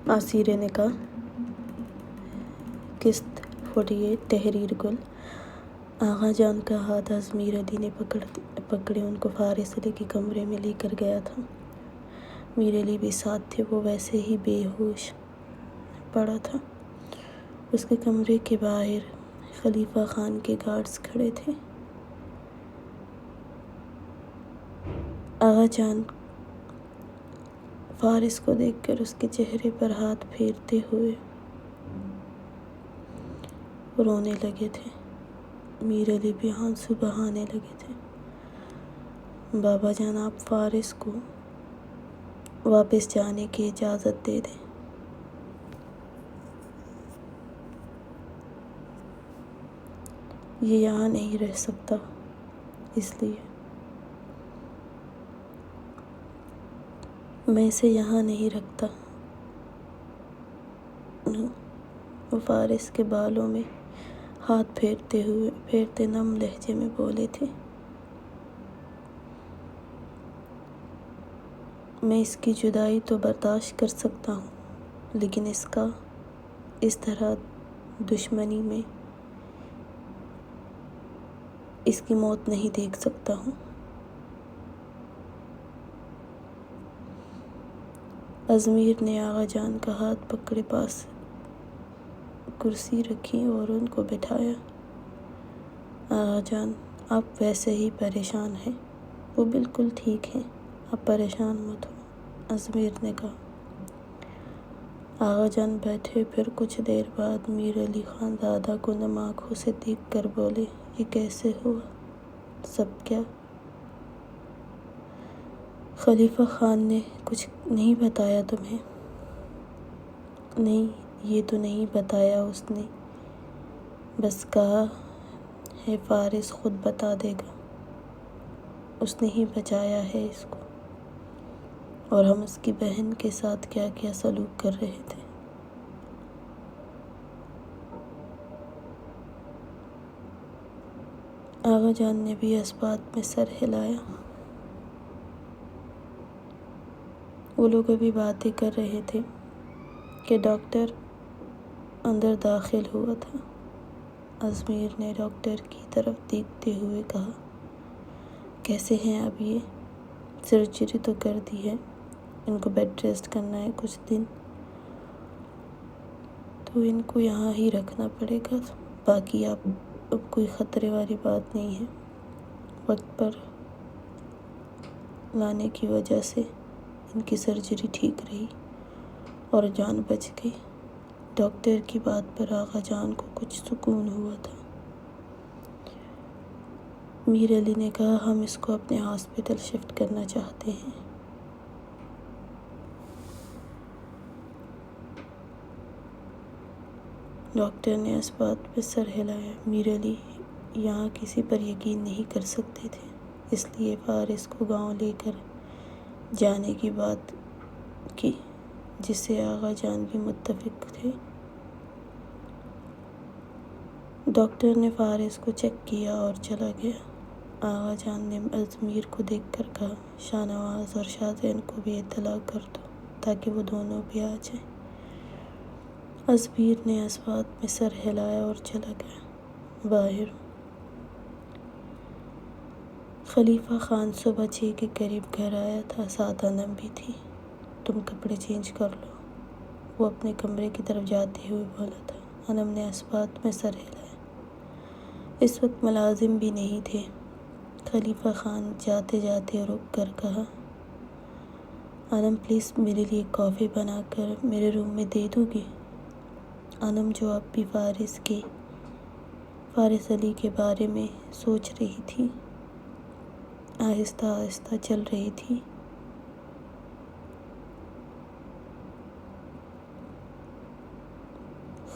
آثیر نکاح قسط 48 تحریر گل۔ آغا جان کا ہاتھ ازمیر علی نے پکڑے ان کو فارس علی کے کمرے میں لے کر گیا تھا۔ میر علی بھی ساتھ تھے، وہ ویسے ہی بے ہوش پڑا تھا۔ اس کے کمرے کے باہر خلیفہ خان کے گارڈز کھڑے تھے۔ آغا جان فارس کو دیکھ کر اس کے چہرے پر ہاتھ پھیرتے ہوئے رونے لگے تھے۔ میر علی بھی آنسو بہانے لگے تھے۔ بابا جان، آپ فارس کو واپس جانے کی اجازت دے دیں۔ یہ یہاں نہیں رہ سکتا، اس لیے میں اسے یہاں نہیں رکھتا۔ وہ فارس کے بالوں میں ہاتھ پھیرتے نم لہجے میں بولے تھے، میں اس کی جدائی تو برداشت کر سکتا ہوں، لیکن اس طرح دشمنی میں اس کی موت نہیں دیکھ سکتا ہوں۔ ازمیر نے آغا جان کا ہاتھ پکڑے، پاس کرسی رکھی اور ان کو بٹھایا۔ آغا جان، آپ ویسے ہی پریشان ہیں۔ وہ بالکل ٹھیک ہیں، آپ پریشان مت ہو، ازمیر نے کہا۔ آغا جان بیٹھے، پھر کچھ دیر بعد میر علی خان زادہ کو نم آنکھوں سے دیکھ کر بولے، یہ کیسے ہوا سب؟ کیا خلیفہ خان نے کچھ نہیں بتایا تمہیں؟ نہیں، یہ تو نہیں بتایا اس نے، بس کہا ہے فارس خود بتا دے گا، اس نے ہی بچایا ہے اس کو، اور ہم اس کی بہن کے ساتھ کیا کیا سلوک کر رہے تھے۔ آغا جان نے بھی اس بات میں سر ہلایا۔ وہ لوگ ابھی باتیں کر رہے تھے کہ ڈاکٹر اندر داخل ہوا تھا۔ ازمیر نے ڈاکٹر کی طرف دیکھتے ہوئے کہا، کیسے ہیں اب یہ؟ سرجری تو کر دی ہے، ان کو بیڈ ریسٹ کرنا ہے کچھ دن، تو ان کو یہاں ہی رکھنا پڑے گا۔ باقی اب کوئی خطرے والی بات نہیں ہے، وقت پر لانے کی وجہ سے ان کی سرجری ٹھیک رہی اور جان بچ گئی۔ ڈاکٹر کی بات پر آغا جان کو کچھ سکون ہوا تھا۔ میر علی نے کہا، ہم اس کو اپنے ہاسپٹل شفٹ کرنا چاہتے ہیں۔ ڈاکٹر نے اس بات پہ سر ہلایا۔ میر علی یہاں کسی پر یقین نہیں کر سکتے تھے، اس لیے فارس کو گاؤں لے کر جانے کی بات کی، جس سے آغا جان بھی متفق تھے۔ ڈاکٹر نے فارس کو چیک کیا اور چلا گیا۔ آغا جان نے ازمیر کو دیکھ کر کہا، شاہ نواز اور شاہ زین کو بھی اطلاع کر دو تاکہ وہ دونوں بھی آ جائیں۔ ازمیر نے اس بات میں سر ہلایا اور چلا گیا۔ باہر خلیفہ خان صبح 6 کے قریب گھر آیا تھا، ساتھ انم بھی تھی۔ تم کپڑے چینج کر لو، وہ اپنے کمرے کی طرف جاتے ہوئے بولا تھا۔ انم نے اس بات میں سر ہلایا۔ اس وقت ملازم بھی نہیں تھے۔ خلیفہ خان جاتے جاتے رک کر کہا، انم پلیز میرے لیے کافی بنا کر میرے روم میں دے دو گی؟ انم، جو اب بھی فارس علی کے بارے میں سوچ رہی تھی، آہستہ آہستہ چل رہی تھی۔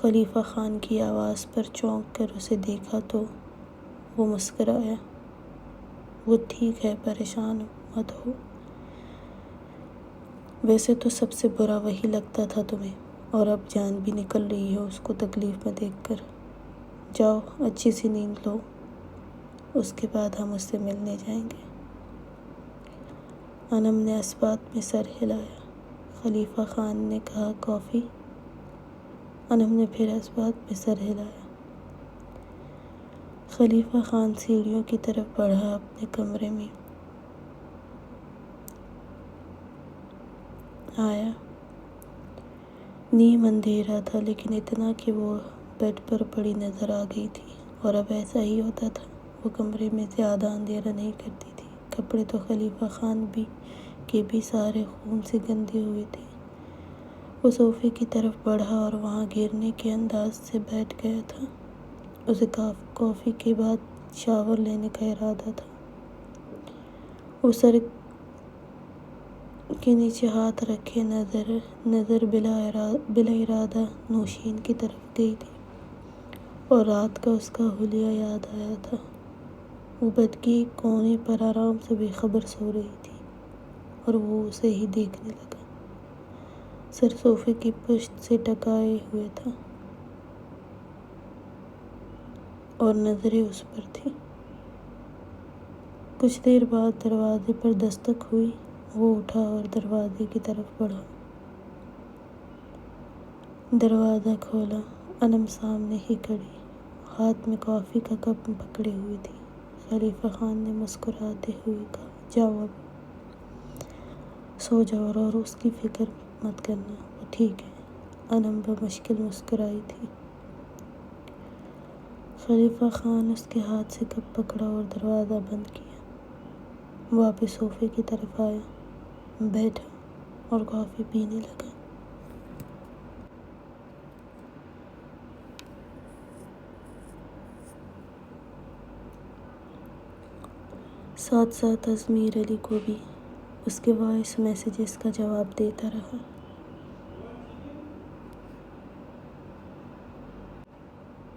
خلیفہ خان کی آواز پر چونک کر اسے دیکھا تو وہ مسکرایا۔ وہ ٹھیک ہے، پریشان مت ہو، ویسے تو سب سے برا وہی لگتا تھا تمہیں، اور اب جان بھی نکل رہی ہے اس کو تکلیف میں دیکھ کر۔ جاؤ اچھی سی نیند لو، اس کے بعد ہم اس سے ملنے جائیں گے۔ انم نے اس بات میں سر ہلایا۔ خلیفہ خان نے کہا کافی؟ انم نے پھر اس بات پہ سر ہلایا۔ خلیفہ خان سیڑھیوں کی طرف بڑھا، اپنے کمرے میں آیا۔ نیم اندھیرا تھا، لیکن اتنا کہ وہ بیڈ پر پڑی نظر آ گئی تھی، اور اب ایسا ہی ہوتا تھا، وہ کمرے میں زیادہ اندھیرا نہیں کرتی تھی۔ کپڑے تو خلیفہ خان کے بھی سارے خون سے گندے ہوئے تھے۔ وہ صوفے کی طرف بڑھا اور وہاں گرنے کے انداز سے بیٹھ گیا تھا۔ اسے کافی کے بعد شاور لینے کا ارادہ تھا۔ وہ سر کے نیچے ہاتھ رکھے نظر بلا ارادہ نوشین کی طرف گئی تھی، اور رات کا اس کا حلیہ یاد آیا تھا۔ وہ بیڈ کے ایک کونے پر آرام سے بے خبر سو رہی تھی، اور وہ اسے ہی دیکھنے لگا۔ سر صوفے کی پشت سے ٹکائے ہوئے تھا، اور نظریں اس پر تھیں۔ کچھ دیر بعد دروازے پر دستک ہوئی۔ وہ اٹھا اور دروازے کی طرف بڑھا۔ دروازہ کھولا۔ انم سامنے ہی کھڑی، ہاتھ میں کافی کا کپ پکڑے ہوئی تھی۔ خلیفہ خان نے مسکراتے ہوئے کہا، جاؤ، اب سو جاؤ، اور اس کی فکر مت کرنا، وہ ٹھیک ہے۔ انم بمشکل مسکرائی تھی۔ خلیفہ خان اس کے ہاتھ سے کپ پکڑا اور دروازہ بند کیا۔ واپس صوفے کی طرف آیا، بیٹھا اور کافی پینے لگا۔ ساتھ ساتھ ازمیر علی کو بھی اس کے وائس میسیجز کا جواب دیتا رہا۔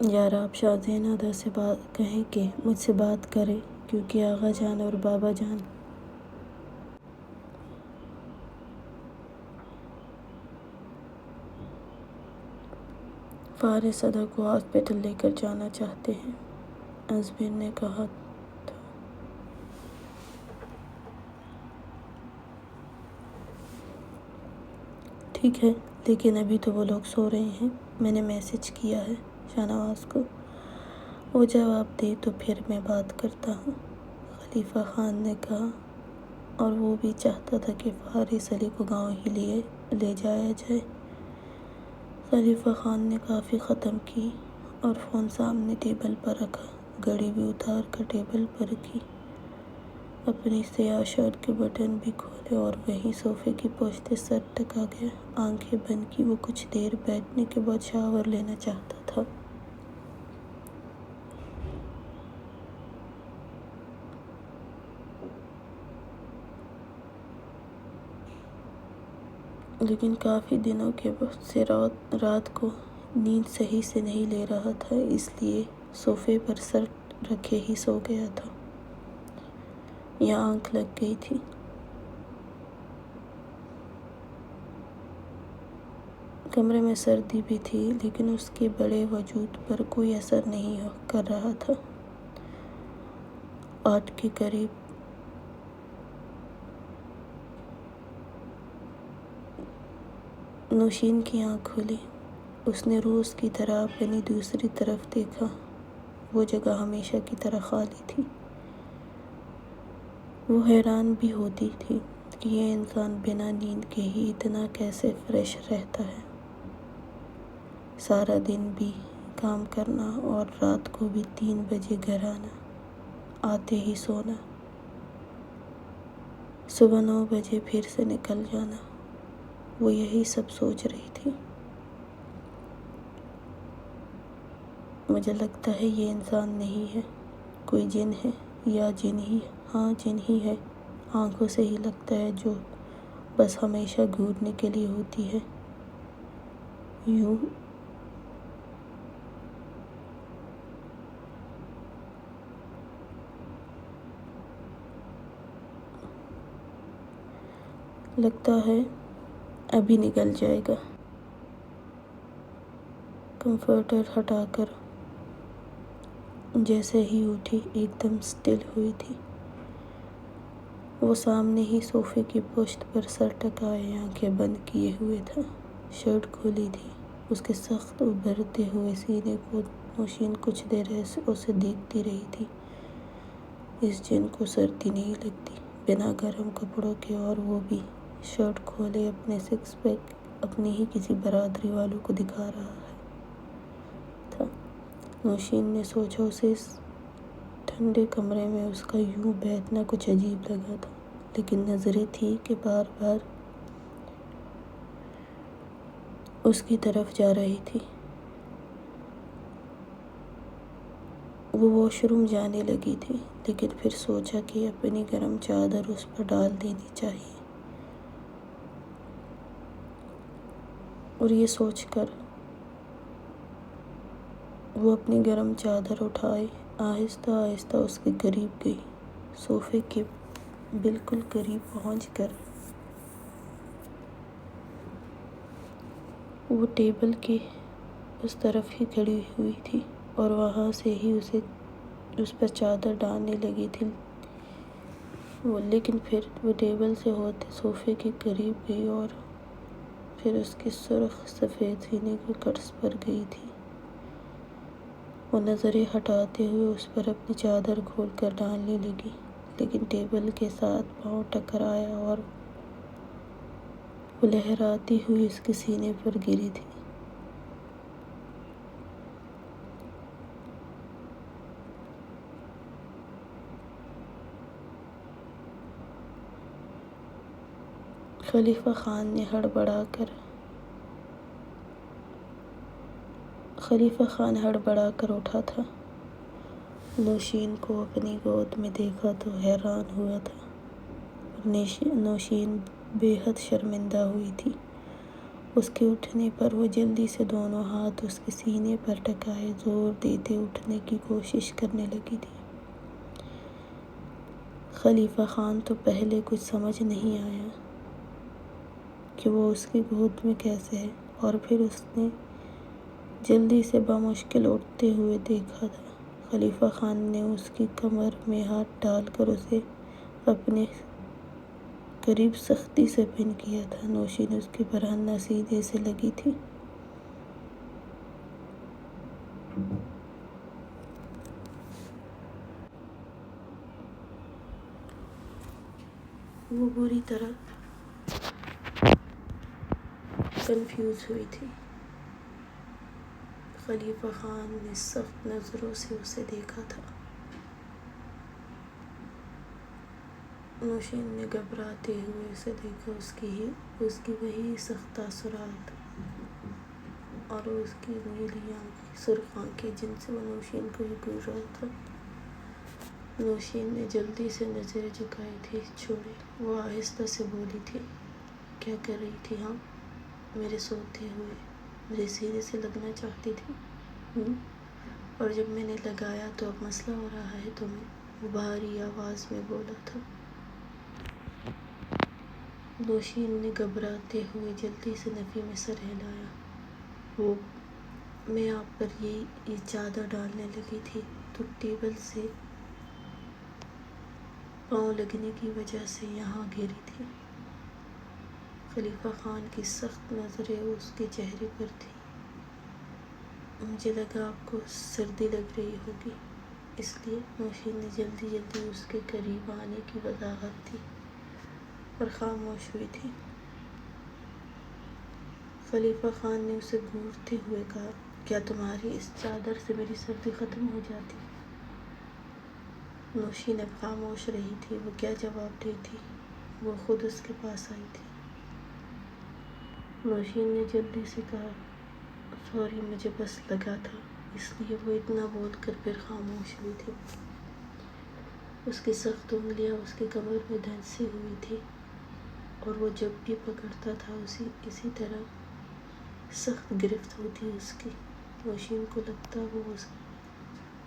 یار، آپ شاہ زینادہ سے کہیں کہ مجھ سے بات کرے، کیونکہ آغا جان اور بابا جان فارس صدر کو ہاسپٹل لے کر جانا چاہتے ہیں، ازمیر نے کہا تھا۔ ٹھیک ہے، لیکن ابھی تو وہ لوگ سو رہے ہیں۔ میں نے میسج کیا ہے شاہ نواز کو، وہ جواب دے تو پھر میں بات کرتا ہوں، خلیفہ خان نے کہا، اور وہ بھی چاہتا تھا کہ فارس علی کو گاؤں ہی لے جایا جائے۔ خلیفہ خان نے کافی ختم کی اور فون سامنے ٹیبل پر رکھا، گھڑی بھی اتار کر ٹیبل پر رکھی، اپنی سیاہ شرٹ کے بٹن بھی کھولے اور وہیں صوفے کی پشت سر ٹکا گیا۔ آنکھیں بند کی وہ کچھ دیر بیٹھنے کے بعد شاور لینا چاہتا تھا۔ لیکن کافی دنوں کے بعد سے رات کو نیند صحیح سے نہیں لے رہا تھا، اس لیے صوفے پر سر رکھے ہی سو گیا تھا، یا آنکھ لگ گئی تھی۔ کمرے میں سردی بھی تھی، لیکن اس کے بڑے وجود پر کوئی اثر نہیں کر رہا تھا۔ 8 کے قریب نوشین کی آنکھ کھلی۔ اس نے روز کی طرح اپنی دوسری طرف دیکھا، وہ جگہ ہمیشہ کی طرح خالی تھی۔ وہ حیران بھی ہوتی تھی کہ یہ انسان بنا نیند کے ہی اتنا کیسے فریش رہتا ہے۔ سارا دن بھی کام کرنا اور رات کو بھی 3 بجے گھر آنا، آتے ہی سونا، صبح 9 بجے پھر سے نکل جانا۔ وہ یہی سب سوچ رہی تھی۔ مجھے لگتا ہے یہ انسان نہیں ہے، کوئی جن ہے، یا جن ہی، ہاں جن ہی ہے، آنکھوں سے ہی لگتا ہے، جو بس ہمیشہ گھورنے کے لیے ہوتی ہے۔ یوں لگتا ہے ابھی نکل جائے گا۔ کمفرٹر ہٹا کر جیسے ہی اٹھی ایک دم سٹل ہوئی تھی۔ وہ سامنے ہی صوفے کی پشت پر سر ٹکائے آنکھیں بند کیے ہوئے تھا۔ شرٹ کھولی تھی۔ اس کے سخت ابھرتے ہوئے سینے کو نوشین کچھ دیر اسے دیکھتی رہی تھی۔ اس جن کو سردی نہیں لگتی، بنا گرم کپڑوں کے، اور وہ بھی شرٹ کھولے اپنے سکس پیک اپنی ہی کسی برادری والوں کو دکھا رہا تھا۔ نوشین نے سوچا اسے اس ٹھنڈے کمرے میں اس کا یوں بیٹھنا کچھ عجیب لگا تھا، لیکن نظریں تھیں کہ بار بار اس کی طرف جا رہی تھی۔ وہ واش روم جانے لگی تھی، لیکن پھر سوچا کہ اپنی گرم چادر اس پر ڈال دینی چاہیے، اور یہ سوچ کر وہ اپنی گرم چادر اٹھائے آہستہ آہستہ اس کے قریب گئی۔ صوفے کے بالکل قریب پہنچ کر وہ ٹیبل کے اس طرف ہی کھڑی ہوئی تھی اور وہاں سے ہی اس پر چادر ڈالنے لگی تھی لیکن پھر وہ ٹیبل سے ہوتے صوفے کے قریب گئی اور پھر اس کے سرخ سفید سینے کے قرض پر گئی تھی۔ وہ نظریں ہٹاتے ہوئے اس پر اپنی چادر کھول کر ڈالنے لگی، لیکن ٹیبل کے ساتھ پاؤں ٹکرایا اور وہ لہراتی ہوئی اس کے سینے پر گری تھی۔ خلیفہ خان ہڑبڑا کر اٹھا تھا۔ نوشین کو اپنی گود میں دیکھا تو حیران ہوا تھا، اور نوشین بے حد شرمندہ ہوئی تھی۔ اس کے اٹھنے پر وہ جلدی سے دونوں ہاتھ اس کے سینے پر ٹکائے زور دیتے اٹھنے کی کوشش کرنے لگی تھی۔ خلیفہ خان تو پہلے کچھ سمجھ نہیں آیا کہ وہ اس کی گود میں کیسے ہے، اور پھر اس نے جلدی سے بمشکل اٹھتے ہوئے دیکھا تھا۔ خلیفہ خان نے اس کی کمر میں ہاتھ ڈال کر اسے اپنے قریب سختی سے پن کیا تھا۔ نوشین اس کے برہنہ سینے سے لگی تھی۔ وہ بری طرح کنفیوز ہوئی تھی۔ خلیفہ خان نے سخت نظروں سے اسے دیکھا تھا۔ نوشین نے گھبراتے ہوئے اسے دیکھا۔ اس کی وہی سخت تاثرات اور اس کی نیلی سرخ آنکھیں جن سے وہ نوشین کو ہی گھور رہا تھا۔ نوشین نے جلدی سے نظریں جھکائی تھی۔ چھوڑے، وہ آہستہ سے بولی تھی۔ کیا کر رہی تھی؟ ہاں، میرے سوتے ہوئے مجھے سینے سے لگنا چاہتی تھی؟ اور جب میں نے لگایا تو اب مسئلہ ہو رہا ہے تمہیں؟ وہ بھاری آواز میں بولا تھا۔ نوشین نے گھبراتے ہوئے جلدی سے نفی میں سر ہلایا۔ میں آپ پر یہ چادر ڈالنے لگی تھی تو ٹیبل سے پاؤں لگنے کی وجہ سے یہاں گری تھی۔ خلیفہ خان کی سخت نظریں اس کے چہرے پر تھیں۔ مجھے لگا آپ کو سردی لگ رہی ہوگی، اس لیے نوشین نے جلدی اس کے قریب آنے کی وضاحت دی اور خاموش ہوئی تھی۔ خلیفہ خان نے اسے گھورتے ہوئے کہا، کیا تمہاری اس چادر سے میری سردی ختم ہو جاتی؟ نوشین اب خاموش رہی تھی۔ وہ کیا جواب دیتی؟ وہ خود اس کے پاس آئی تھی۔ نوشین نے جلدی سے کہا، سوری، مجھے بس لگا تھا، اس لیے وہ اتنا بول کر پھر خاموش ہوئی تھی۔ اس کی سخت انگلیاں اس کی کمر میں دھنسی ہوئی تھی اور وہ جب بھی پکڑتا تھا اسی طرح سخت گرفت ہوتی اس کی۔ نوشین کو لگتا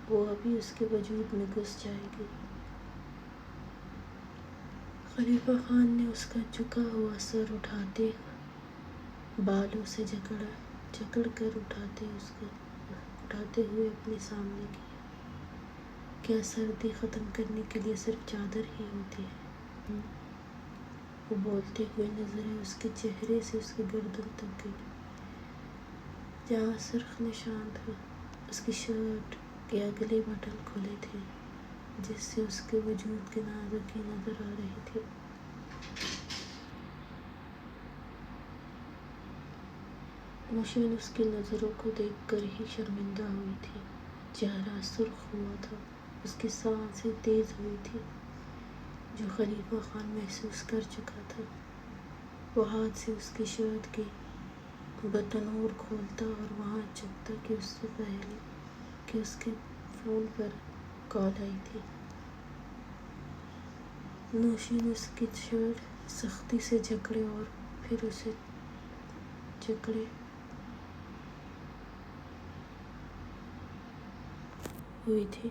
وہ ابھی اس کے وجود میں گھس جائے گی۔ خلیفہ خان نے اس کا جھکا ہوا سر اٹھاتے بالوں سے جکڑ کر اٹھاتے ہوئے اپنے سامنے کیا۔ کیا سردی ختم کرنے کے لیے صرف چادر ہی ہوتی ہے؟ وہ بولتے ہوئے نظریں اس کے چہرے سے اس کی گردن تک گئی، جہاں سرخ نشان تھا۔ اس کی شرٹ کے اگلے بٹن کھلے تھے، جس سے اس کے وجود کی نازکی نظر آ رہی تھی۔ نوشین اس کی نظروں کو دیکھ کر ہی شرمندہ ہوئی تھی۔ چہرہ سرخ ہوا تھا، اس کی سانسیں تیز ہوئی تھی، جو خلیفہ خان محسوس کر چکا تھا۔ وہ ہاتھ سے اس کی شرٹ کے بٹن اور کھولتا اور وہاں چکتا کہ اس سے پہلے کہ اس کے فون پر کال آئی تھی۔ نوشین اس کی شرٹ سختی سے جکڑے اور پھر اسے جکڑے ہوئی تھی۔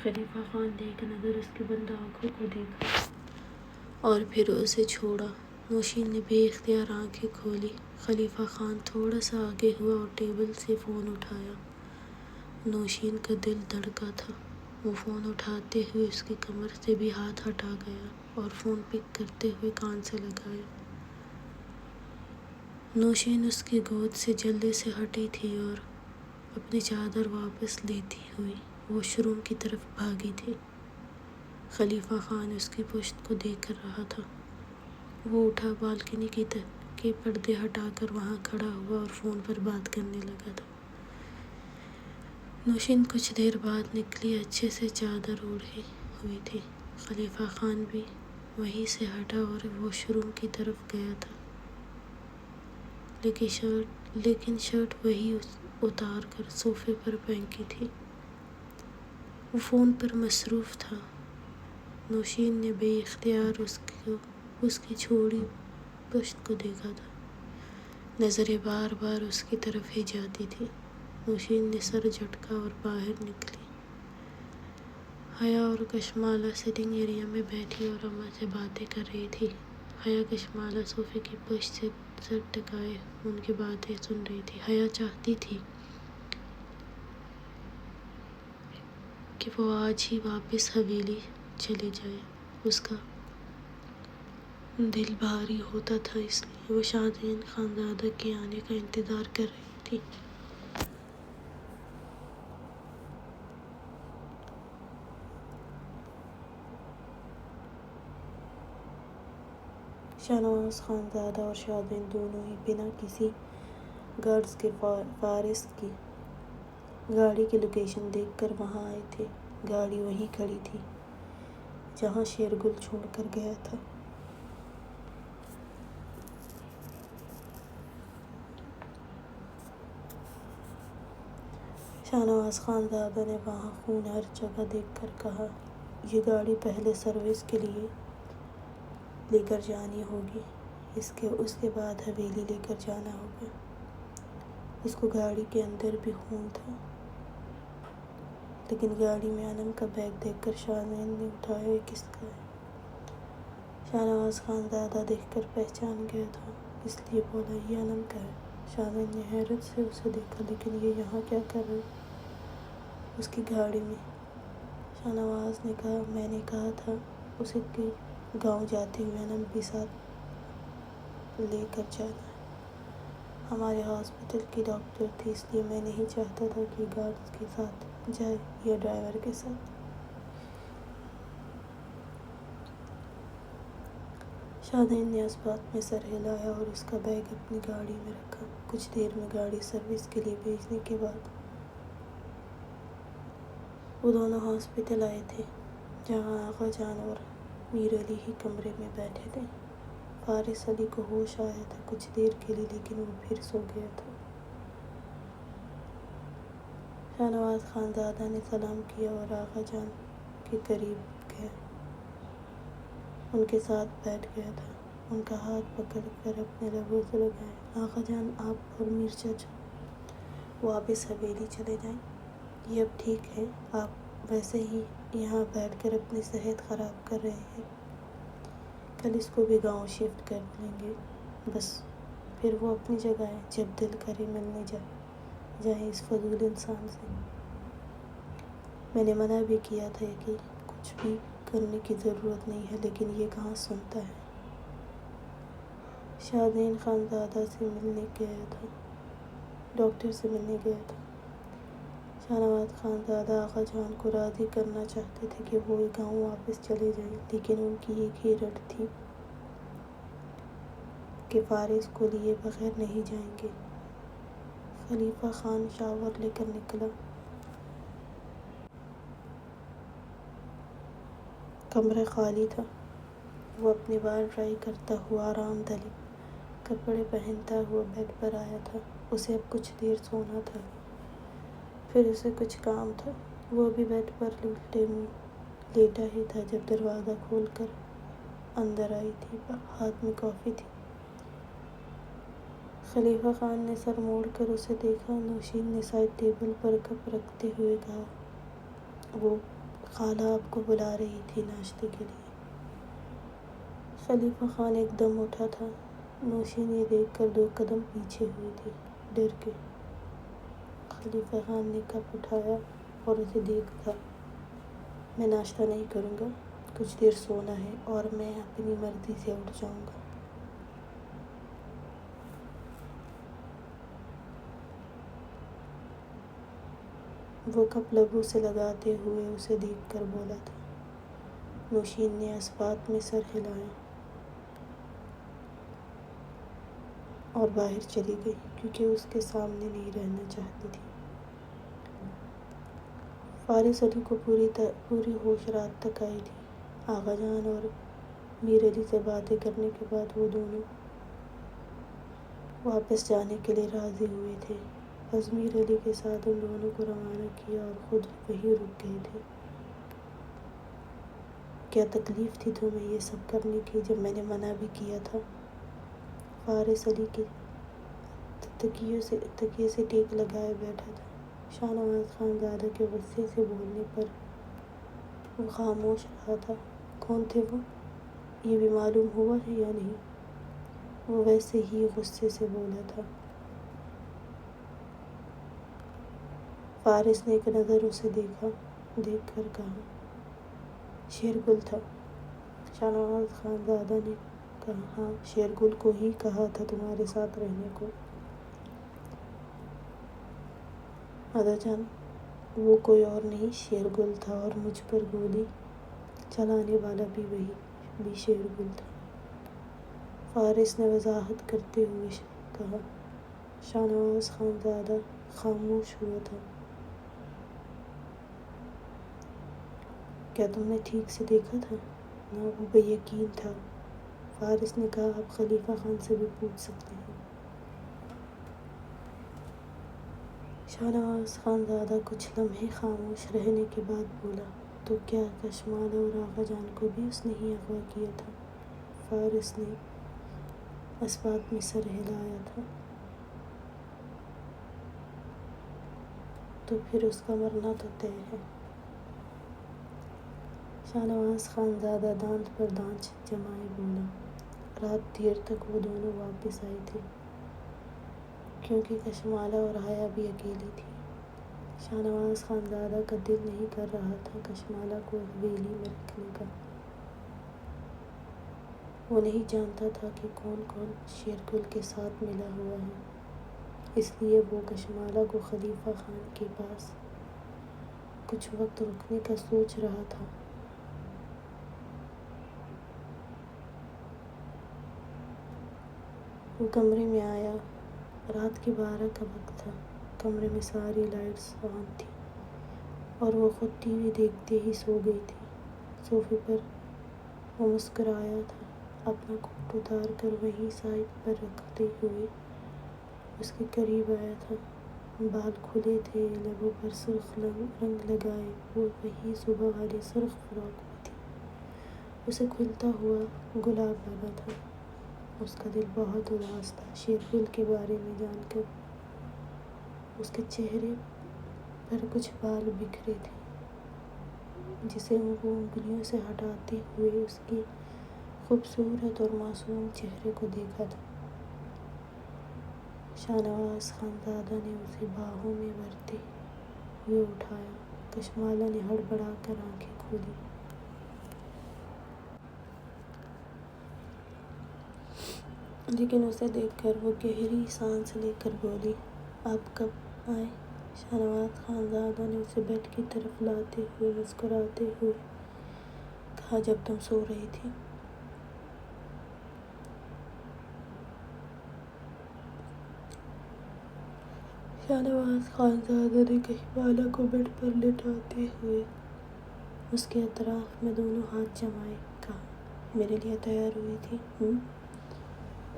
خلیفہ خان نے ایک نظر اس کی بند آنکھوں کو دیکھا اور پھر اسے چھوڑا۔ نوشین نے بے اختیار آنکھیں کھولی۔ خلیفہ خان تھوڑا سا آگے ہوا اور ٹیبل سے فون اٹھایا۔ نوشین کا دل دھڑکا تھا۔ وہ فون اٹھاتے ہوئے اس کی کمر سے بھی ہاتھ ہٹا گیا اور فون پک کرتے ہوئے کان سے لگایا۔ نوشین اس کی گود سے جلدی سے ہٹی تھی اور اپنی چادر واپس لیتی ہوئی واش روم کی طرف بھاگی تھی۔ خلیفہ خان اس کی پشت کو دیکھ کر رہا تھا۔ وہ اٹھا، بالکنی کے پردے ہٹا کر وہاں کھڑا ہوا اور فون پر بات کرنے لگا تھا۔ نوشین کچھ دیر بعد نکلی، اچھے سے چادر اوڑھی ہوئی تھی۔ خلیفہ خان بھی وہیں سے ہٹا اور واش روم کی طرف گیا تھا، لیکن شرٹ وہی اتار کر صوفے پر پھینکی تھی۔ وہ فون پر مصروف تھا۔ نوشین نے بے اختیار اس کی چھوڑی پشت کو دیکھا تھا۔ نظریں بار بار اس کی طرف ہی جاتی تھی۔ نوشین نے سر جھٹکا اور باہر نکلی۔ حیا اور کشمالہ سٹنگ ایریا میں بیٹھی اور اماں سے باتیں کر رہی تھی۔ حیا کشمالہ صوفے کی پشت سے سر ٹکائے ان کی باتیں سن رہی تھی۔ حیا چاہتی تھی کہ وہ آج ہی واپس حویلی چلی جائے۔ اس کا دل بھاری ہوتا تھا، اس لیے وہ شاہزین خانزادہ کے آنے کا انتظار کر رہی تھی۔ شاہنواز خانزادہ اور شاہزین دونوں ہی بنا کسی گارڈز کے فارس کی گاڑی کی لوکیشن دیکھ کر وہاں آئے تھے۔ گاڑی وہیں کھڑی تھی جہاں شیرگل چھوڑ کر گیا تھا۔ شاہنواز خانزادہ نے وہاں خون ہر جگہ دیکھ کر کہا، یہ گاڑی پہلے سروس کے لیے لے کر جانی ہوگی، اس کے بعد حویلی لے کر جانا ہوگا۔ اس کو گاڑی کے اندر بھی خون تھا، لیکن گاڑی میں انم کا بیگ دیکھ کر شاہزین نے اٹھایا، یہ کس کا ہے؟ شاہنواز خانزادہ دیکھ کر پہچان گیا تھا، اس لیے بولا، یہ انم کا ہے۔ شاہزین نے حیرت سے اسے دیکھا، لیکن یہ یہاں کیا کر رہا ہے اس کی گاڑی میں؟ شاہنواز نے کہا، میں نے کہا تھا اسے کہ گاؤں جاتے ہوئے انم بھی ساتھ لے کر جانا ہے۔ ہمارے ہاسپٹل کی ڈاکٹر تھی، اس لیے میں نہیں چاہتا تھا کہ گارڈز کے ساتھ جائے یا ڈرائیور کے ساتھ۔ شاہزین نے اس بات میں سر ہلایا اور اس کا بیگ اپنی گاڑی میں رکھا۔ کچھ دیر میں گاڑی سروس کے لیے بھیجنے کے بعد وہ دونوں ہاسپٹل آئے تھے، جہاں آغا جان اور میر علی ہی کمرے میں بیٹھے تھے۔ فارس علی کو ہوش آیا تھا کچھ دیر کے لیے، لیکن وہ پھر سو گیا تھا۔ شاہنواز خانزادہ نے سلام کیا اور آغا جان کے قریب گیا، ان کے ساتھ بیٹھ گیا تھا، ان کا ہاتھ پکڑ کر اپنے لبوں سے لگایا۔ آغا جان، آپ اور میر چاچا واپس حویلی چلے جائیں، یہ اب ٹھیک ہے، آپ ویسے ہی یہاں بیٹھ کر اپنی صحت خراب کر رہے ہیں۔ کل اس کو بھی گاؤں شفٹ کر لیں گے، بس پھر وہ اپنی جگہ ہے، جب دل کرے ملنے جائیں اس فضول انسان سے۔ میں نے منع بھی کیا تھا کہ کچھ بھی کرنے کی ضرورت نہیں ہے، لیکن یہ کہاں سنتا ہے۔ شاہدین خانزادہ سے ملنے گیا تھا، ڈاکٹر سے ملنے گیا تھا۔ شاہنواز خانزادہ آغا جان کو راضی کرنا چاہتے تھے کہ وہ گاؤں واپس چلے جائیں، لیکن ان کی ایک ہی رٹ تھی کہ فارس کو لیے بغیر نہیں جائیں گے۔ خلیفہ خان شاور لے کر نکلا۔ کمرہ خالی تھا۔ وہ اپنے بال ڈرائی کرتا ہوا، آرام دہ کپڑے پہنتا ہوا بیڈ پر آیا تھا۔ اسے اب کچھ دیر سونا تھا، پھر اسے کچھ کام تھا۔ وہ بھی بیڈ پر الٹے منہ لیٹا ہی تھا جب دروازہ کھول کر اندر آئی تھی، ہاتھ میں کافی تھی۔ خلیفہ خان نے سر موڑ کر اسے دیکھا۔ نوشین نے سائڈ ٹیبل پر کپ رکھتے ہوئے کہا، وہ خالہ آپ کو بلا رہی تھی ناشتے کے لیے۔ خلیفہ خان ایک دم اٹھا تھا۔ نوشین یہ دیکھ کر 2 قدم پیچھے ہوئی تھی، ڈر کے۔ خلیفہ خان نے کپ اٹھایا اور اسے دیکھا۔ میں ناشتہ نہیں کروں گا، کچھ دیر سونا ہے اور میں اپنی مرضی سے اٹھ جاؤں گا۔ وہ کپ لبوں سے لگاتے ہوئے اسے دیکھ کر بولا تھا۔ نوشین نے اثبات میں سر ہلایا اور باہر چلی گئی، کیونکہ اس کے سامنے نہیں رہنا چاہتی تھی۔ فارس علی کو پوری ہوش رات تک آئی تھی۔ آغا جان اور میر علی سے باتیں کرنے کے بعد وہ دونوں واپس جانے کے لیے راضی ہوئے تھے۔ بس میر علی کے ساتھ ان دونوں کو روانہ کیا اور خود وہیں رک گئے تھے۔ کیا تکلیف تھی تمہیں یہ سب کرنے کی جب میں نے منع بھی کیا تھا؟ فارس علی کے تکیے سے ٹیک لگائے بیٹھا تھا۔ شاہنواز خانزادہ کے غصے سے بولنے پر وہ خاموش رہا تھا۔ کون تھے وہ؟ یہ بھی معلوم ہوا ہے یا نہیں؟ وہ ویسے ہی غصے سے بولا تھا۔ فارس نے ایک نظر اسے دیکھ کر کہا، شیرگل تھا۔ شاہنواز خانزادہ نے کہا، ہاں، شیرگل کو ہی کہا تھا تمہارے ساتھ رہنے کو۔ آغا جان، وہ کوئی اور نہیں شیرگل تھا، اور مجھ پر گولی چلانے والا بھی شیرگل تھا، فارس نے وضاحت کرتے ہوئے کہا۔ شاہنواز خانزادہ خاموش ہوا تھا۔ کیا تم نے ٹھیک سے دیکھا تھا؟ نہ، وہ بے یقین تھا۔ فارس نے کہا، آپ خلیفہ خان سے بھی پوچھ سکتے ہیں۔ شاہنواز خانزادہ کچھ لمحے خاموش رہنے کے بعد بولا، تو کیا کشمالہ اور آغا جان کو بھی اس نے ہی اغوا کیا تھا؟ فارس نے اثبات میں سر ہلایا تھا۔ تو پھر اس کا مرنا تو طے ہے۔ شاہنواز خانزادہ دانت پر دانت جمائے بولا، رات دیر تک وہ دونوں واپس آئے تھے، کیونکہ کشمالہ اور حیا بھی اکیلی تھی۔ شاہنواز خانزادہ کا دل نہیں کر رہا تھا کشمالہ کو حویلی میں رکھنے کا۔ وہ نہیں جانتا تھا کہ کون کون شیرگل کے ساتھ ملا ہوا ہے، اس لیے وہ کشمالہ کو خلیفہ خان کے پاس کچھ وقت رکھنے کا سوچ رہا تھا۔ وہ کمرے میں آیا۔ رات کے 12 کا وقت تھا۔ کمرے میں ساری لائٹس آن تھیں اور وہ خود ٹی وی دیکھتے ہی سو گئی تھی۔ صوفے پر وہ مسکرایا تھا، اپنا کوٹ اتار کر وہیں سائڈ پر رکھتے ہوئے اس کے قریب آیا تھا۔ بال کھلے تھے، لبوں پر سرخ رنگ لگائے، وہ وہی صبح والی سرخ فراق میں تھی۔ اسے کھلتا ہوا گلاب لگا تھا۔ اس کا دل بہت اداس تھا شیرگل کے بارے میں جان کر۔ اس کے چہرے پر کچھ بال بکھرے تھے۔ جسے وہ انگلیوں سے ہٹاتے ہوئے اس کے خوبصورت اور معصوم چہرے کو دیکھا تھا۔ شاہنواز خانزادہ نے اسے باہوں میں بھرتے ہوئے اٹھایا۔ کشمالہ نے ہڑبڑا کر آنکھیں کھولی، لیکن اسے دیکھ کر وہ گہری سانس لے کر بولی، آپ کب آئے؟ شاہنواز خانزادہ نے اسے بیڈ کی طرف لاتے ہوئے مسکراتے ہوئے کہا، جب تم سو رہی تھی۔ شاہنواز خانزادہ نے کشمالہ کو بیڈ پر لٹاتے ہوئے اس کے اطراف میں دونوں ہاتھ جمائے کہا، میرے لیے تیار ہوئی تھی؟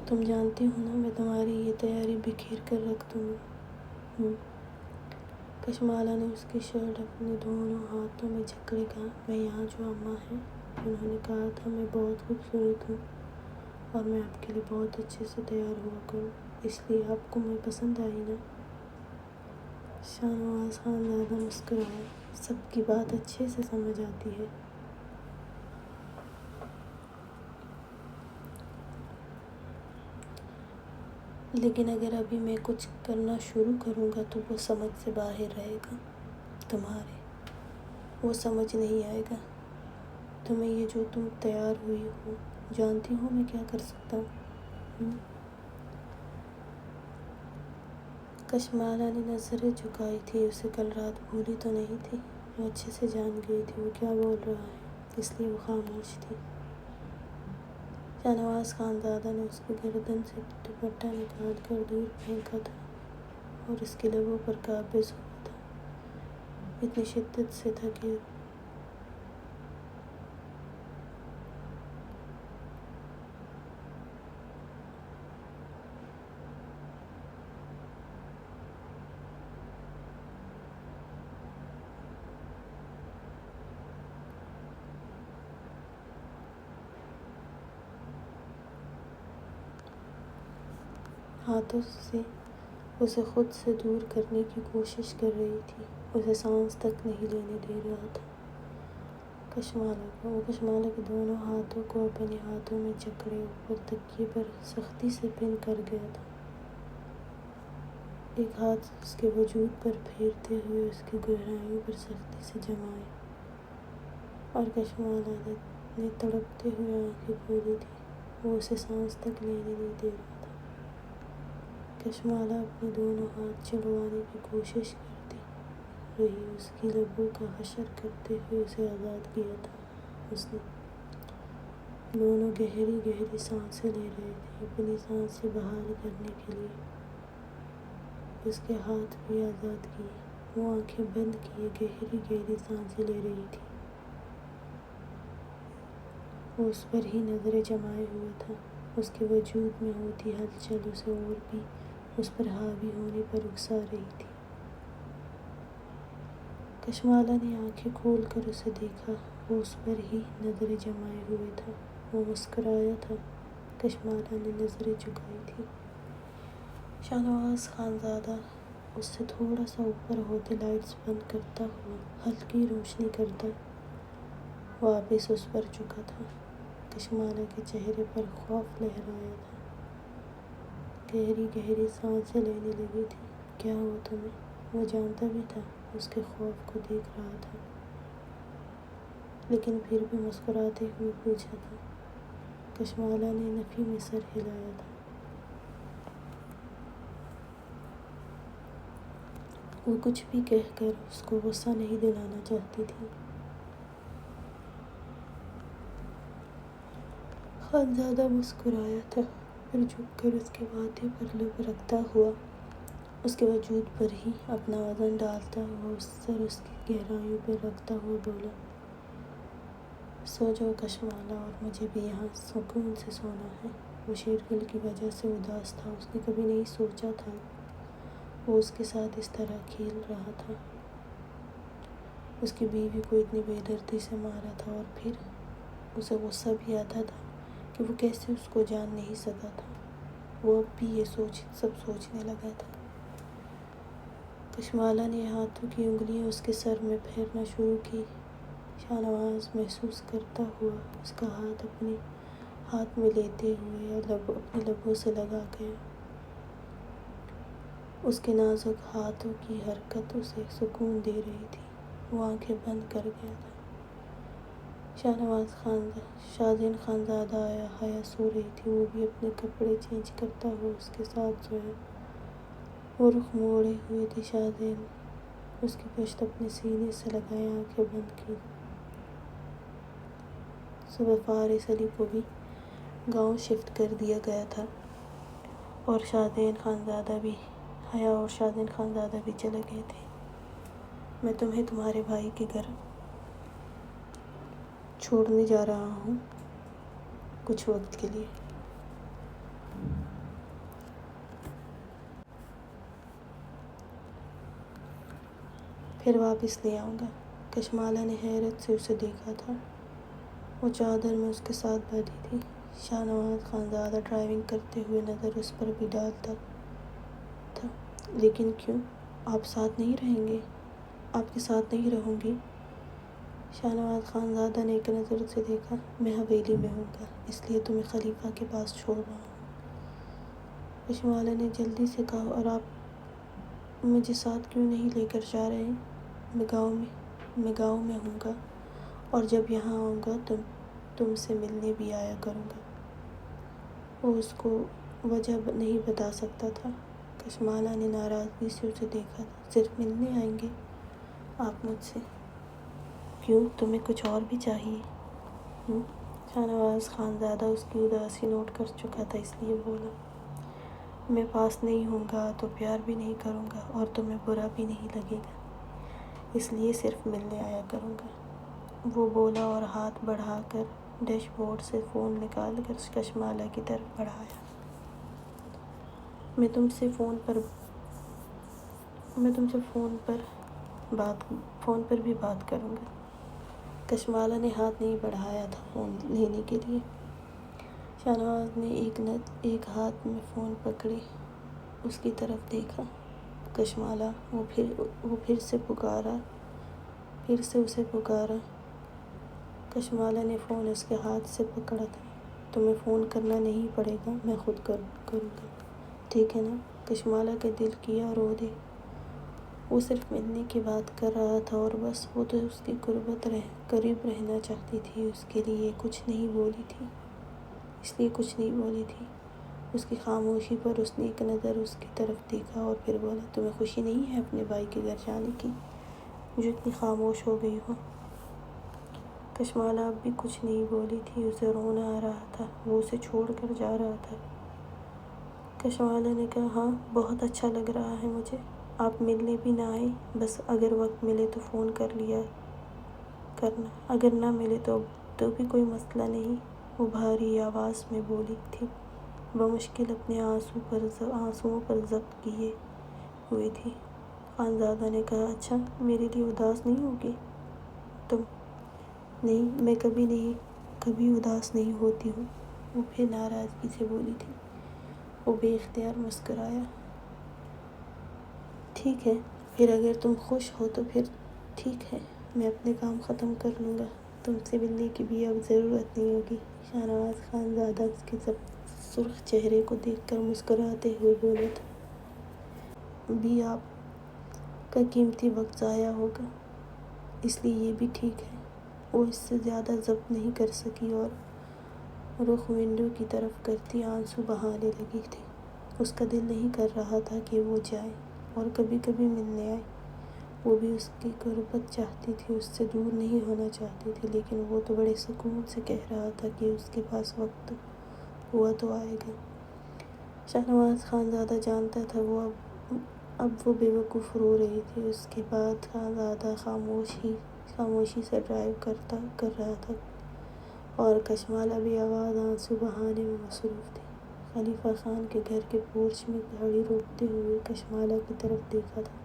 تم جانتی ہو نا، میں تمہاری یہ تیاری بکھیر کر رکھ دوں گا۔ کشمالہ نے اس کی شرٹ اپنے دونوں ہاتھوں میں جکڑے کہا، میں یہاں جو اماں ہیں، انہوں نے کہا تھا میں بہت خوبصورت ہوں اور میں آپ کے لیے بہت اچھے سے تیار ہوا کروں، اس لیے آپ کو میں پسند آئی نا؟ شاہنواز خانزادہ مسکرایا، سب کی بات اچھے سے سمجھ آتی ہے۔ لیکن اگر ابھی میں کچھ کرنا شروع کروں گا تو وہ سمجھ سے باہر رہے گا تمہارے، وہ سمجھ نہیں آئے گا تمہیں یہ جو تم تیار ہوئی ہو۔ جانتی ہو میں کیا کر سکتا ہوں؟ کشمالہ نے نظریں جھکائی تھی، اسے کل رات بھولی تو نہیں تھی، وہ اچھے سے جان گئی تھی وہ کیا بول رہا ہے، اس لیے وہ خاموش تھی۔ شاہنواز خانزادہ نے اس کی گردن سے دوپٹہ نکال کر دور پھینکا تھا اور اس کے لبوں پر قابض ہوا تھا، اتنی شدت سے تھا کہ ہاتھوں سے اسے خود سے دور کرنے کی کوشش کر رہی تھی، اسے سانس تک نہیں لینے دے رہا تھا۔ وہ کشمالہ کے دونوں ہاتھوں کو اپنے ہاتھوں میں جکڑے اوپر تکیے پر سختی سے پن کر گیا تھا، ایک ہاتھ اس کے وجود پر پھیرتے ہوئے اس کی گہرائیوں پر سختی سے جمائے، اور کشمالہ نے تڑپتے ہوئے آنکھیں کھولی تھی، وہ اسے سانس تک لینے نہیں دے رہا تھا۔ کشمالہ اپنے دونوں ہاتھ چھڑوانے کی کوشش کرتی رہی، اس کی لبوں کا حشر کرتے ہوئے اسے آزاد کیا تھا اس نے۔ دونوں گہری گہری سانسیں لے رہے تھے، اپنی سانسیں بحال کرنے کے لیے اس کے ہاتھ بھی آزاد کیے، وہ آنکھیں بند کیے گہری گہری سانسیں لے رہی تھی، وہ اس پر ہی نظریں جمائے ہوئے تھا، اس کے وجود میں ہوتی ہلچل اسے اور بھی اس پر حاوی ہونے پر اکسا رہی تھی۔ کشمالہ نے آنکھیں کھول کر اسے دیکھا، وہ اس پر ہی نظریں جمائے ہوئے تھا، وہ مسکرایا تھا۔ کشمالہ نے نظریں جھکائی تھی۔ شاہنواز خانزادہ اس سے تھوڑا سا اوپر ہوتے لائٹس بند کرتا ہوا ہلکی روشنی کرتا واپس اس پر جھکا تھا۔ کشمالہ کے چہرے پر خوف لہرایا تھا، گہری گہری سانسیں لینے لگی تھی۔ کیا ہوا تمہیں؟ وہ جانتا بھی تھا، اس کے خوف کو دیکھ رہا تھا، لیکن پھر بھی مسکراتے ہوئے پوچھا تھا۔ کشمالہ نے نفی میں سر ہلایا تھا، وہ کچھ بھی کہہ کر اس کو غصہ نہیں دلانا چاہتی تھی۔ خانزادہ مسکرایا تھا، پھر جھک کر اس کے ماتھے پر لب رکھتا ہوا اس کے وجود پر ہی اپنا وزن ڈالتا ہوا اس سر اس کی گہرائیوں پر رکھتا ہوا بولا، سو جاؤ کشمالہ، اور مجھے بھی یہاں سکون سے سونا ہے۔ وہ شیرگل کی وجہ سے اداس تھا، اس نے کبھی نہیں سوچا تھا وہ اس کے ساتھ اس طرح کھیل رہا تھا، اس کی بیوی کو اتنی بے دردی سے مارا تھا، اور پھر اسے غصہ بھی آتا تھا کہ وہ کیسے اس کو جان نہیں سکا تھا، وہ اب بھی یہ سب سوچنے لگا تھا۔ کشمالہ نے ہاتھوں کی انگلیاں اس کے سر میں پھیرنا شروع کی، شاہ نواز محسوس کرتا ہوا اس کا ہاتھ اپنے ہاتھ میں لیتے ہوئے اپنے لبوں سے لگا گیا۔ اس کے نازک ہاتھوں کی حرکت اسے سکون دے رہی تھی۔ وہ آنکھیں بند کر گیا تھا۔ شاہزین خانزادہ حیا سو رہی تھی۔ وہ بھی اپنے کپڑے چینج کرتا ہوا اس کے ساتھ سویا۔ وہ رخ موڑے ہوئے تھی۔ شاہزین اس کی پشت اپنے سینے سے لگائے آنکھیں بند کی۔ صبح فارس علی کو بھی گاؤں شفٹ کر دیا گیا تھا اور حیا اور شاہزین خانزادہ بھی چلے گئے تھے۔ میں تمہیں تمہارے بھائی کے گھر چھوڑنے جا رہا ہوں کچھ وقت کے لیے۔ پھر واپس لے آؤں گا۔ کشمالہ نے حیرت سے اسے دیکھا تھا۔ وہ چادر میں اس کے ساتھ بیٹھی تھی۔ شاہ نواز خانزادہ ڈرائیونگ کرتے ہوئے نظر اس پر بھی ڈالتا تھا۔ لیکن کیوں؟ آپ ساتھ نہیں رہیں گے؟ آپ کے ساتھ نہیں رہوں گی؟ شاہ نواز خانزادہ نے ایک نظر اسے دیکھا۔ میں حویلی میں ہوں گا، اس لیے تمہیں خلیفہ کے پاس چھوڑ رہا ہوں۔ کشمالہ نے جلدی سے کہا، اور آپ مجھے ساتھ کیوں نہیں لے کر جا رہے؟ میں گاؤں میں ہوں گا اور جب یہاں آؤں گا تم سے ملنے بھی آیا کروں گا۔ وہ اس کو وجہ نہیں بتا سکتا تھا۔ کشمالہ نے ناراضگی سے اسے دیکھا تھا۔ صرف ملنے آئیں گے آپ مجھ سے؟ کیوں، تمہیں کچھ اور بھی چاہیے؟ شاہ نواز خانزادہ اس کی اداسی نوٹ کر چکا تھا، اس لیے بولا، میں پاس نہیں ہوں گا تو پیار بھی نہیں کروں گا اور تمہیں برا بھی نہیں لگے گا، اس لیے صرف ملنے آیا کروں گا۔ وہ بولا اور ہاتھ بڑھا کر ڈیش بورڈ سے فون نکال کر کشمالہ کی طرف بڑھایا۔ میں تم سے فون پر بھی بات کروں گا۔ کشمالہ نے ہاتھ نہیں بڑھایا تھا فون لینے کے لیے۔ شاہ نواز نے ایک ہاتھ میں فون پکڑے اس کی طرف دیکھا۔ کشمالہ، وہ پھر سے اسے پکارا۔ کشمالہ نے فون اس کے ہاتھ سے پکڑا تھا۔ تمہیں فون کرنا نہیں پڑے گا، میں خود کروں گا، ٹھیک ہے نا؟ کشمالہ کا دل کیا رو دے۔ وہ صرف ملنے کی بات کر رہا تھا اور بس، وہ تو اس کی قریب رہنا چاہتی تھی، اس لیے کچھ نہیں بولی تھی۔ اس کی خاموشی پر اس نے ایک نظر اس کی طرف دیکھا اور پھر بولا، تمہیں خوشی نہیں ہے اپنے بھائی کے گھر جانے کی، جو اتنی خاموش ہو گئی ہو؟ کشمالہ اب بھی کچھ نہیں بولی تھی، اسے رونا آ رہا تھا، وہ اسے چھوڑ کر جا رہا تھا۔ کشمالہ نے کہا، ہاں، بہت اچھا لگ رہا ہے مجھے۔ آپ ملنے بھی نہ آئیں، بس اگر وقت ملے تو فون کر لیا کرنا، اگر نہ ملے تو بھی کوئی مسئلہ نہیں، وہ بھاری آواز میں بولی تھی، بمشکل اپنے آنسوؤں پر ضبط کیے ہوئے تھی۔ خانزادہ نے کہا، اچھا، میرے لیے اداس نہیں ہوگی تم؟ نہیں، میں کبھی اداس نہیں ہوتی ہوں، وہ پھر ناراضگی سے بولی تھی۔ وہ بے اختیار مسکرایا۔ ٹھیک ہے، پھر اگر تم خوش ہو تو پھر ٹھیک ہے، میں اپنے کام ختم کر لوں گا، تم سے ملنے کی بھی اب ضرورت نہیں ہوگی۔ شاہ نواز خانزادہ اس کے سرخ چہرے کو دیکھ کر مسکراتے ہوئے بولا تھا، بھی آپ کا قیمتی وقت ضائع ہوگا، اس لیے یہ بھی ٹھیک ہے۔ وہ اس سے زیادہ ضبط نہیں کر سکی اور رخ ونڈو کی طرف کرتی آنسو بہانے لگی تھی۔ اس کا دل نہیں کر رہا تھا کہ وہ جائے اور کبھی ملنے آئے۔ وہ بھی اس کی قربت چاہتی تھی، اس سے دور نہیں ہونا چاہتی تھی، لیکن وہ تو بڑے سکون سے کہہ رہا تھا کہ اس کے پاس وقت ہوا تو آئے گا۔ شاہ نواز خانزادہ جانتا تھا اب وہ بے وقوف رو رہی تھی۔ اس کے بعد خانزادہ خاموشی سے ڈرائیو کر رہا تھا اور کشمالہ بھی آواز آنسو بہانے میں مصروف تھی۔ خلیفہ خان کے گھر کے پورچ میں گاڑی روکتے ہوئے کشمالہ کی طرف دیکھا تھا،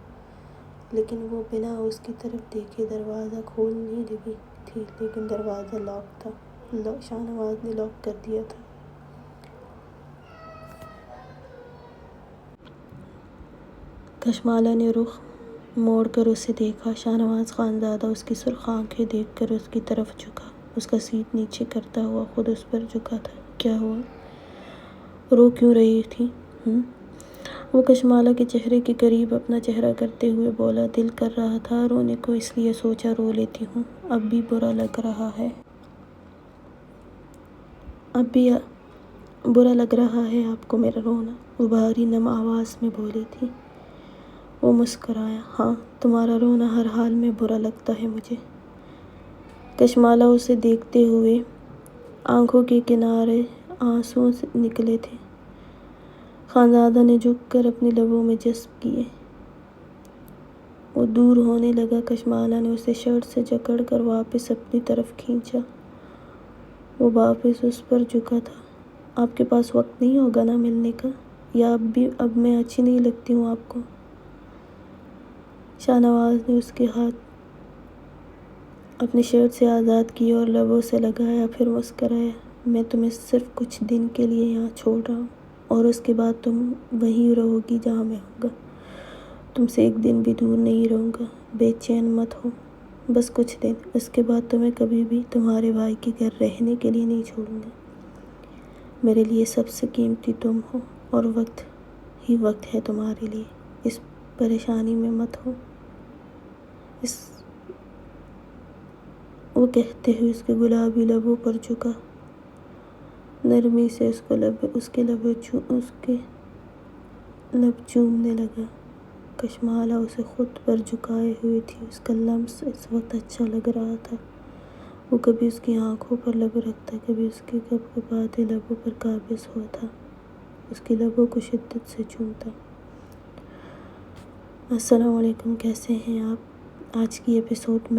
لیکن وہ بنا اس کی طرف دیکھے دروازہ کھولنے لگی تھی، لیکن دروازہ لاک تھا، شاہ نواز نے لاک کر دیا تھا۔ کشمالہ نے رخ موڑ کر اسے دیکھا۔ شاہنواز خانزادہ اس کی سرخ آنکھیں دیکھ کر اس کی طرف جھکا۔ اس کا سیٹ نیچے کرتا ہوا خود اس پر جھکا تھا۔ کیا ہوا؟ رو کیوں رہی تھی؟ وہ کشمالہ کے چہرے کے قریب اپنا چہرہ کرتے ہوئے بولا، دل کر رہا تھا رونے کو، اس لیے سوچا رو لیتی ہوں۔ اب بھی برا لگ رہا ہے آپ کو میرا رونا؟ وہ بھاری نم آواز میں بولی تھی۔ وہ مسکرایا، ہاں، تمہارا رونا ہر حال میں برا لگتا ہے مجھے۔ کشمالہ اسے دیکھتے ہوئے آنکھوں کے کنارے آنسو نکلے تھے۔ خانزادہ نے جھک کر اپنے لبوں میں جذب کیے۔ وہ دور ہونے لگا۔ کشمالہ نے اسے شرٹ سے جکڑ کر واپس اپنی طرف کھینچا۔ وہ واپس اس پر جھکا تھا۔ آپ کے پاس وقت نہیں ہوگا نا ملنے کا؟ یا اب میں اچھی نہیں لگتی ہوں آپ کو؟ شاہنواز نے اس کے ہاتھ اپنی شرٹ سے آزاد کیے اور لبوں سے لگایا، پھر مسکرایا۔ میں تمہیں صرف کچھ دن کے لیے یہاں چھوڑ رہا ہوں، اور اس کے بعد تم وہیں رہو گی جہاں میں ہوں گا۔ تم سے ایک دن بھی دور نہیں رہوں گا۔ بے چین مت ہو، بس کچھ دن۔ اس کے بعد تمہیں کبھی بھی تمہارے بھائی کے گھر رہنے کے لیے نہیں چھوڑوں گا۔ میرے لیے سب سے قیمتی تم ہو، اور وقت ہی وقت ہے تمہارے لیے۔ اس پریشانی میں مت ہو۔ وہ کہتے ہوئے اس کے گلابی لبوں پر جھکا، نرمی سے اس کے لب چومنے لگا۔ کشمالہ اسے خود پر جھکائے ہوئے تھی۔ اس کا لمس اس وقت اچھا لگ رہا تھا۔ وہ کبھی اس کی آنکھوں پر لب رکھتا، کبھی اس کے کپکپاتے لبوں پر قابض ہوتا، اس کے لبوں کو شدت سے چومتا۔ السلام علیکم، کیسے ہیں آپ؟ آج کی ایپیسوڈ میں